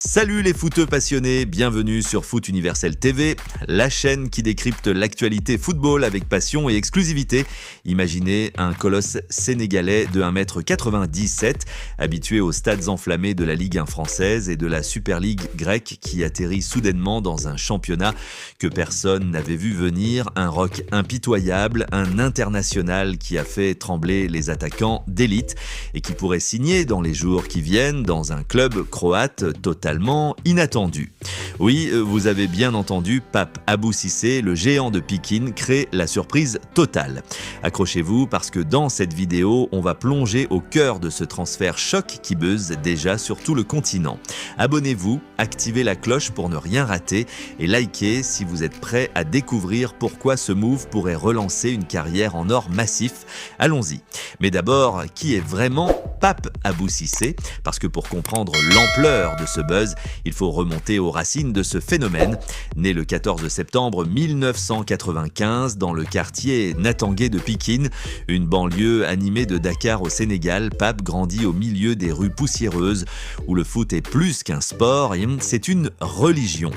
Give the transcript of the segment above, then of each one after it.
Salut les footeux passionnés, bienvenue sur Foot Universel TV, la chaîne qui décrypte l'actualité football avec passion et exclusivité. Imaginez un colosse sénégalais de 1,97 m, habitué aux stades enflammés de la Ligue 1 française et de la Super League grecque qui atterrit soudainement dans un championnat que personne n'avait vu venir, un rock impitoyable, un international qui a fait trembler les attaquants d'élite et qui pourrait signer dans les jours qui viennent dans un club croate totalement inattendu. Oui, vous avez bien entendu, Pape Abou Cissé, le géant de Pikine, crée la surprise totale. Accrochez-vous parce que dans cette vidéo, on va plonger au cœur de ce transfert choc qui buzz déjà sur tout le continent. Abonnez-vous, activez la cloche pour ne rien rater et likez si vous êtes prêts à découvrir pourquoi ce move pourrait relancer une carrière en or massif. Allons-y. Mais d'abord, qui est vraiment Pape Abou Cissé? Parce que pour comprendre l'ampleur de ce buzz, il faut remonter aux racines de ce phénomène. Né le 14 septembre 1995 dans le quartier Natangué de Pikine, une banlieue animée de Dakar au Sénégal, Pape grandit au milieu des rues poussiéreuses où le foot est plus qu'un sport, c'est une religion.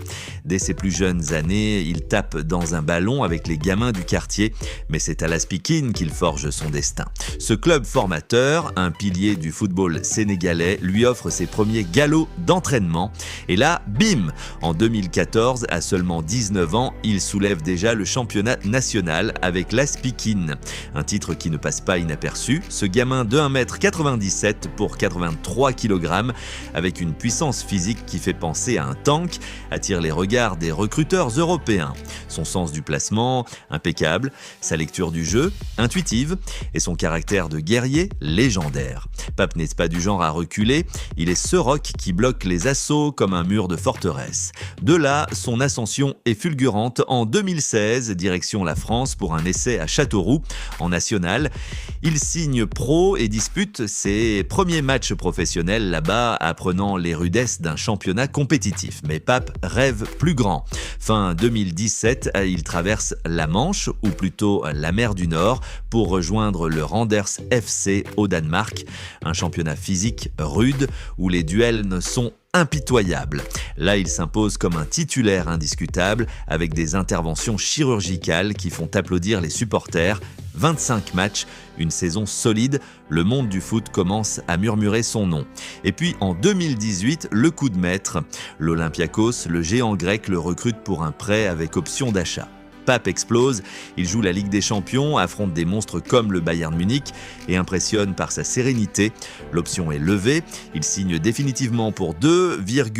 Dès ses plus jeunes années, il tape dans un ballon avec les gamins du quartier, mais c'est à l'AS Pikine qu'il forge son destin. Ce club formateur, un pilier du football sénégalais, lui offre ses premiers galops d'entraînement. Et là, bim! En 2014, à seulement 19 ans, il soulève déjà le championnat national avec l'AS Pikine. Un titre qui ne passe pas inaperçu. Ce gamin de 1,97 m pour 83 kg, avec une puissance physique qui fait penser à un tank, attire les regards des recruteurs européens. Son sens du placement, impeccable, sa lecture du jeu, intuitive, et son caractère de guerrier, légendaire. Pape n'est pas du genre à reculer, il est ce roc qui bloque les assauts comme un mur de forteresse. De là, son ascension est fulgurante en 2016, direction la France pour un essai à Châteauroux, en national. Il signe pro et dispute ses premiers matchs professionnels là-bas, apprenant les rudesses d'un championnat compétitif. Mais Pape rêve plus grand. Fin 2017, il traverse la Manche, ou plutôt la mer du Nord, pour rejoindre le Randers FC au Danemark, un championnat physique rude où les duels sont impitoyables. Là, il s'impose comme un titulaire indiscutable avec des interventions chirurgicales qui font applaudir les supporters. 25 matchs, une saison solide, le monde du foot commence à murmurer son nom. Et puis en 2018, le coup de maître. L'Olympiakos, le géant grec, le recrute pour un prêt avec option d'achat. Pape explose, il joue la Ligue des Champions, affronte des monstres comme le Bayern Munich et impressionne par sa sérénité. L'option est levée, il signe définitivement pour 2,5